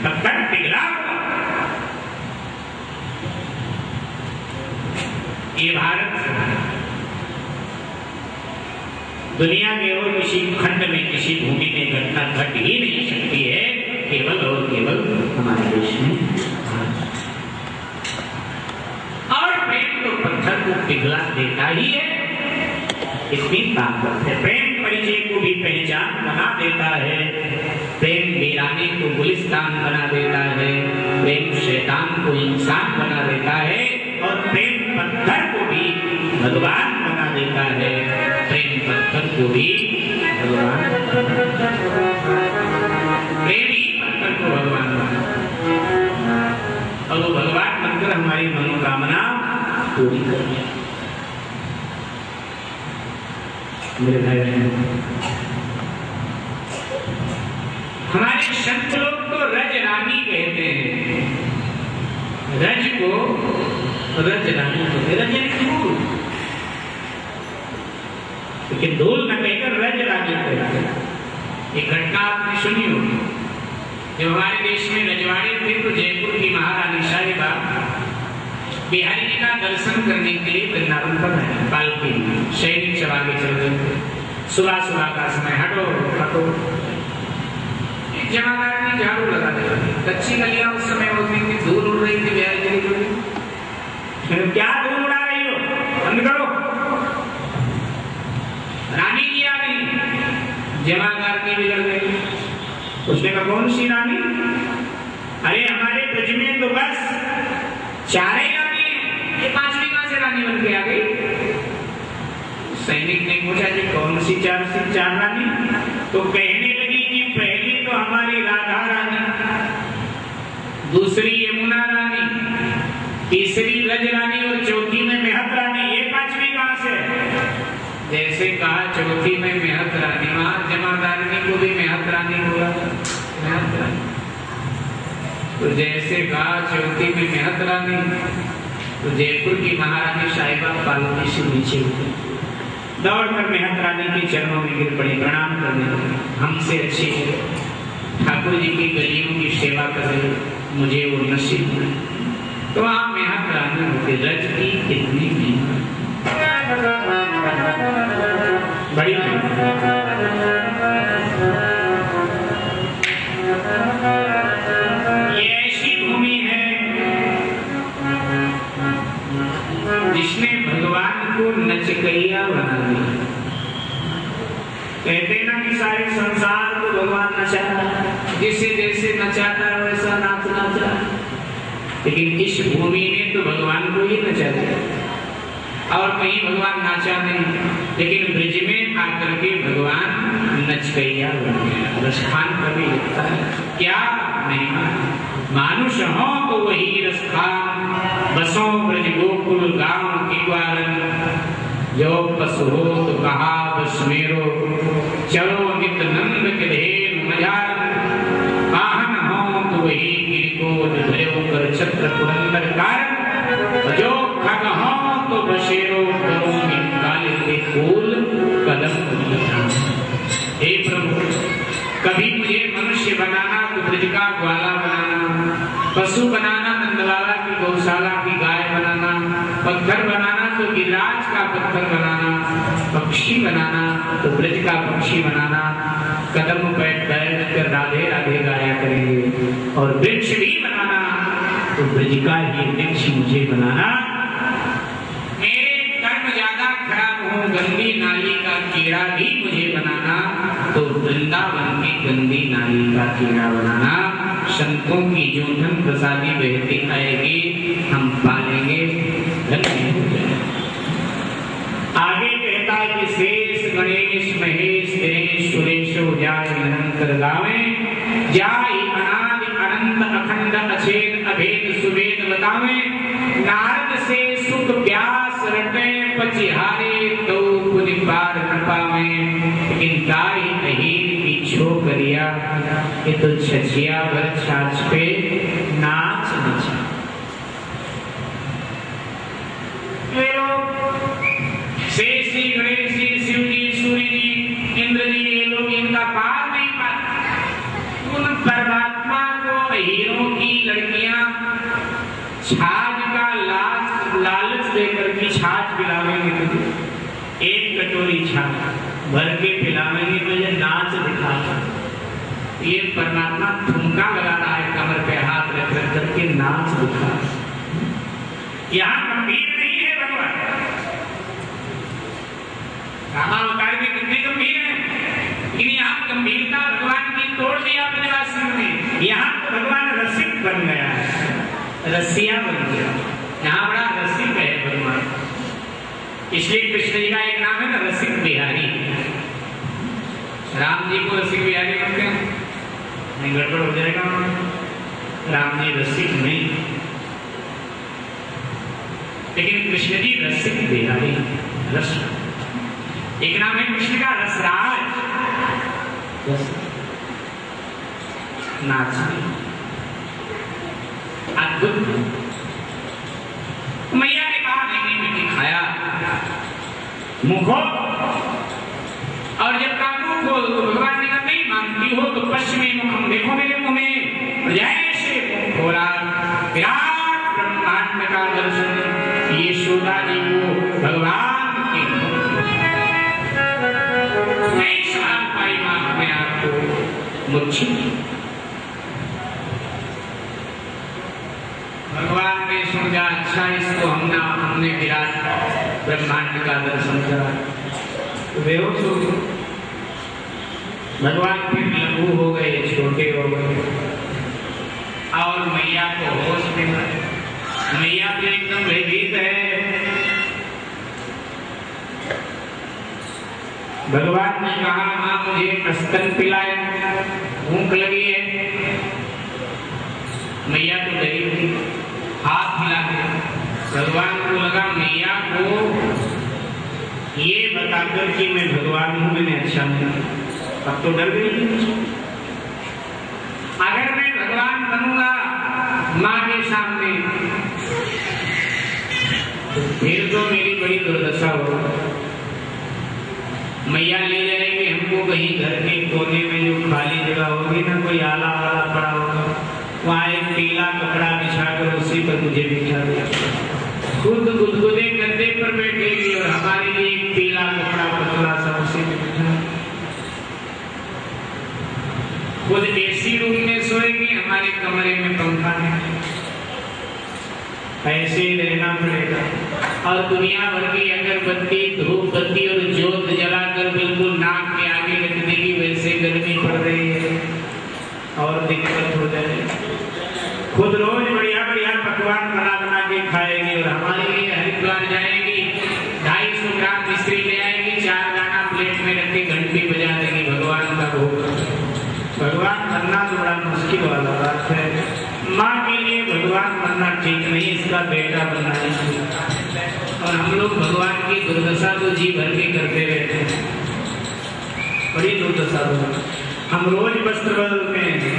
पत्थर पिघला। ये भारत दुनिया के और किसी खंड में, किसी भूमि में घटना घट ही नहीं सकती है, केवल और केवल हमारे देश में। और प्रेम तो पत्थर को पिघला देता ही है, इतनी ताकत है। प्रेम परिचय को भी पहचान बना देता है, प्रेम वीराने को गुलिस्तान बना देता है, प्रेम शैतान को इंसान बना देता है, और प्रेम पत्थर को भी भगवान बना देता है। प्रेम पत्थर को भी भगवान, प्रेम ही पत्थर को भगवान बना, और वो भगवान बनकर हमारी मनोकामना पूरी कर दिया। मेरे भाई बहन, हमारे संत लोग तो रज रानी कहते हैं, रज को रज रानी कहते, रज धूल, लेकिन धूल न कहकर रज रानी कहते। एक घटना आपने सुनी होगी, जब हमारे देश में रजवाड़े थे तो जयपुर की महारानी साहिबा बिहारी जी का दर्शन करने के लिए वृंदावन पर आए। पालकी सैनिक चला के चल रहे थे, सुबह सुबह का समय, हटो हटो। जमादार ने झाड़ू लगा दिया, कच्ची गलियां उस समय होती थी, धूल उड़ रही थी बिहारी जी की। क्या धूल उड़ा रही हो, बंद करो। रानी जी आ गई, जमादार की बिगड़ गई। उसने कहा कौन सी रानी? अरे हमारे ब्रज में तो बस 4 रानी है, ये 5वीं कहां से रानी बन के आ गई? सैनिक ने पूछा जी कौन सी 4 रानी? तो कहने लगी कि पहली तो हमारी राधा रानी, दूसरी यमुना रानी, तीसरी रज रानी, और चौथी में मेहत रानी। ये 5वीं कहां से? जैसे कहा चौथी में मेहत रानी, वहां जमादारनी को भी मेहत रानी बोला, मेहत रानी। तो जैसे कहा चौथी में मेहत रानी, तो जयपुर की महारानी साहिबा पालकी से नीचे उतरी, दौड़कर मेहत रानी के चरणों में गिर पड़ी, प्रणाम करने लगी। हमसे अच्छी ठाकुर जी की गलियों की सेवा कर रहे, मुझे वो नसीब नहीं। तो आप मेहत रानी होते, रज की कितनी बड़ी ये ऐसी भूमि है जिसने भगवान को नचकैया बना दिया। कहते ना कि सारे संसार को भगवान नचाता, जिसे जैसे नचाता है वैसा नाचना चाहता, लेकिन इस भूमि ने तो भगवान को ही नचा दिया। और कहीं भगवान नाचा नहीं, लेकिन ब्रज में आकर के भगवान नचकैया बन गया। रसखान कभी लिखता है क्या महिमा, मानुष हो तो वही रसखान, बसों ब्रज गोकुल गांव की ग्वारन, जो पशु हो तो कहा बस मेरो, चलो नित नंद के ढेर मजारन, वाहन हो तो वही गिरिकोट भयो कर छत्र पुरंदर कारण, जो खग हो तो बशेरो करूंगी काले के फूल कदम। हे प्रभु, कभी मुझे मनुष्य बनाना तो ब्रज का ग्वाला बनाना, पशु बनाना नंदलाला की गौशाला की गाय बनाना, पत्थर बनाना तो गिरिराज का पत्थर बनाना, पक्षी बनाना तो ब्रज का पक्षी बनाना, कदम पैर बैठ कर राधे राधे गाया करेंगे। और वृक्ष भी बनाना तो ब्रज का ही वृक्ष मुझे बनाना। गंदी नाली का कीड़ा भी मुझे बनाना, तो वृंदावन की गंदी नाली का कीड़ा बनाना। संतों की जूठन प्रसादी बहती आएगी, हम पालेंगे, धन्य हो जाए। आगे कहता है कि शेष गणेश महेश दिनेश सुरेश जाय निरंतर गावे, जाय अनादि अनंत अखंड अछेद अभेद सुवेद बतावे, नारद से सुख प्यास रटे पचिहारे तो पुनि पार कृपा में, लेकिन गाय अहीर की छो करिया, ये तो छछिया भर छाछ पे नाच नचा। शेषी गणेश जी शिव जी सूर्य जी इंद्र जी ये लोग इनका पार नहीं पाते, उन परमात्मा हीरों की लड़कियां छाछ का लालच देकर की छाछ पिलावेंगे तुझे, एक कटोरी छाछ भर के पिलावेंगे तुझे, नाच दिखाता। ये परमात्मा ठुमका लगा रहा है, कमर पे हाथ रख रख करके नाच दिखा। यहाँ गंभीर नहीं है भगवान, रामावतार भी कितने गंभीर है, लेकिन यहाँ गंभीरता भगवान की तोड़ दिया ब्रजवासियों ने। यहाँ तो भगवान रसिक बन गया है, रसिया बन गया, यहाँ बड़ा रसिक है भगवान। इसलिए कृष्ण जी का एक नाम है ना, रसिक बिहारी। राम जी को रसिक बिहारी बनते हैं, नहीं गड़बड़ हो जाएगा। राम जी रसिक नहीं, लेकिन कृष्ण जी रसिक बिहारी, रस। एक नाम है कृष्ण का रसराज, नाचने अद्भुत। मैया ने कहा नहीं नहीं दिखाया मुखो, और जब कहा मुख हो तो भगवान ने कहा नहीं मानती हो तो पश्चिमी मुखम देखो मेरे मुंह में, जैसे मुख खोला विराट ब्रह्मांड का दर्शन यशोदा जी को भगवान के नहीं साल पाई मां अपने आप को मुच्छी। भगवान ने समझा अच्छा इसको हमने विराट ब्रह्मांड का दर्शन करा, बेहोश हो गए। भगवान फिर लघु हो गए, छोटे हो गए, और मैया को होश में आए। मैया तो एकदम भयभीत है। भगवान ने कहा हाँ मुझे स्तन पिलाए, भूख लगी है। मैया तो डरी थी, हाथ हिला दिया। भगवान को लगा मैया को ये बताकर कि मैं भगवान हूं, मैंने अच्छा नहीं, अब तो डर गई। अगर मैं भगवान बनूंगा मां के सामने तो फिर तो मेरी बड़ी दुर्दशा होगी। मैया ले जाएंगे हमको कहीं घर के कोने में, जो खाली जगह होगी ना, कोई आला वाला पड़ा होगा, वहां एक पीला कपड़ा बिछाकर उसी पर मुझे बिठा दिया। खुद गुदगुदे गद्दे पर बैठेगी और हमारे लिए एक पीला कपड़ा पतला सा उसी में बिठा। खुद एसी रूम में सोएगी, हमारे कमरे में पंखा नहीं। ऐसे ही रहना पड़ेगा। और दुनिया भर की अगरबत्ती धूप बत्ती और ज्योत जलाकर बिल्कुल नाक के आगे रख देगी, वैसे गर्मी पड़ रही है और दिक्कत हो जाएगी। खुद रोज बढ़िया बढ़िया पकवान बना के खाएगी और हमारे लिए हरिद्वार जाएगी, 250 ग्राम मिश्री ले आएगी, 4 दाना प्लेट में रख के घंटी बजा देगी भगवान का भोग। भगवान बनना तो बड़ा मुश्किल वाला बात है। माँ के लिए भगवान बनना ठीक नहीं, इसका बेटा बनना है। और हम लोग भगवान की दुर्दशा तो जी भर के करते रहते हैं, बड़ी दुर्दशा। हम रोज वस्त्र बदलते हैं,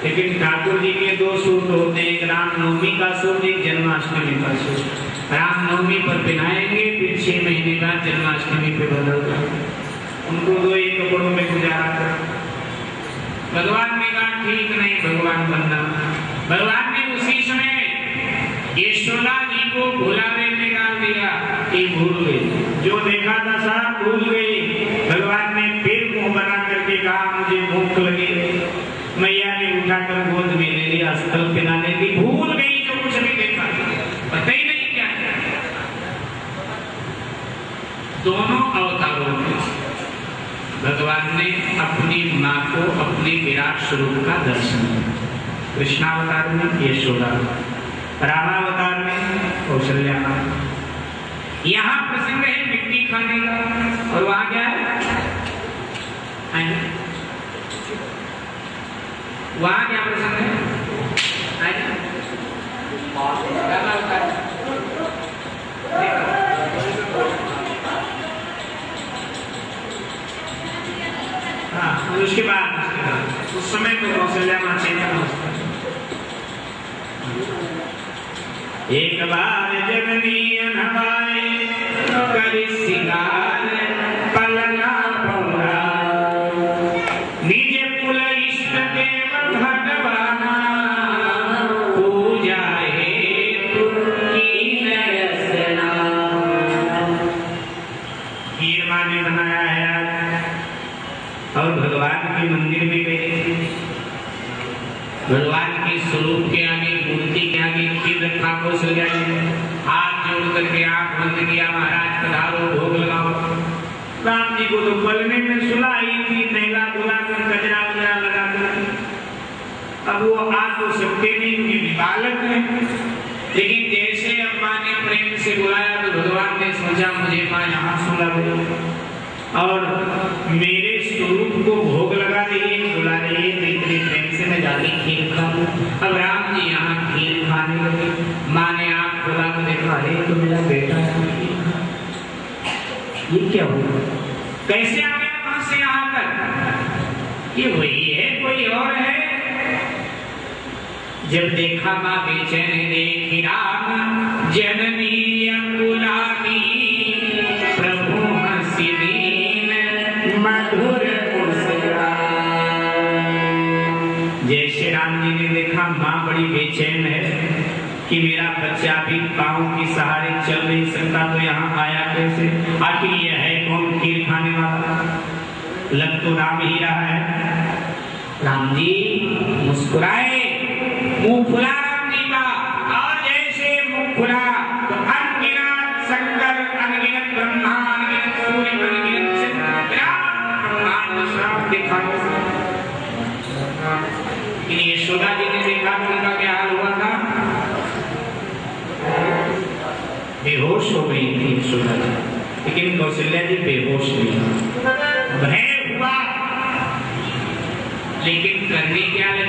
लेकिन ठाकुर जी के 2 सूट होते हैं, एक रामनवमी का सूट, एक जन्माष्टमी का सूट। रामनवमी पर पहनाएंगे, फिर 6 महीने बाद जन्माष्टमी पे बदल देंगे। उनको 2 ही कपड़ों में गुजारा कर। भगवान ने कहा ठीक नहीं भगवान बनना। भगवान ने उसी समय यशोदा जी को भुलावे में डाल दिया कि भूल गई, जो देखा था सब भूल गई। भगवान ने फिर मुंह बना करके कहा मुझे भूख लगी। मैया ने उठाकर गोद में ले लिया, स्थल पिलाने की। भूल गई जो कुछ भी देखा, पता ही नहीं क्या है। दोनों अवतारों में भगवान ने अपनी माँ को अपने विराट स्वरूप का दर्शन दिया। कृष्णावतार में यशोदा, रामावतार में कौशल्या। यहाँ प्रसंग है मिट्टी खाने का, और वहां क्या है, वहां क्या प्रसंग है? हाँ, उसके बाद उस समय तो कौशल्या माँ चेतन। एक बार जननी नवाए करी सिंगार पलना पौरा, निज कुल इष्ट देव भगवाना भगवान के स्वरूप के आगे, मूर्ति के आगे खीर रखा, खुश हो जाए, हाथ जोड़ करके आंख बंद किया, महाराज पधारो भोग लगाओ। राम जी को तो पलने में सुलाई थी, नहला धुला कर गजरा वजरा लगा कर। अब वो आ तो सकते नहीं क्योंकि बालक है, लेकिन जैसे अम्मा ने प्रेम से बुलाया तो भगवान ने सोचा मुझे माँ यहाँ सुला दे और मेरे स्वरूप को भोग लगा रही है, बुला रही है, तो इतने प्रेम से मैं जाके खीर खाऊं। अब राम जी यहाँ खीर खाने लगे। माँ ने आँख खोला तो देखा, अरे तो मेरा बेटा है, ये क्या हुआ, कैसे आ गया वहां से यहाँ तक, ये वही है कोई और है। जब देखा माँ बेचैन देखी राम जननी अंगुलानी, प्रभु हंसी दीन मधुर मुस्कुराए। जय श्री राम जी ने देखा माँ बड़ी बेचैन है कि मेरा बच्चा भी पाँव के सहारे चल नहीं सकता, तो यहाँ आया कैसे, आखिर यह है कौन खीर खाने वाला, लग तो राम ही रहा है। राम जी मुस्कुराए, मुंह खुला राम जी का, और जैसे मुंह खुला तो अनगिनत शंकर, अनगिनत ब्रह्मा, अनगिनत सूर्य, अनगिनत चंद्र दिखाई। यशोदा जी ने देखा तो उनका क्या हाल हुआ था, बेहोश हो गई थी यशोदा जी, लेकिन कौशल्या जी बेहोश नहीं, भय हुआ, लेकिन करने क्या लगे।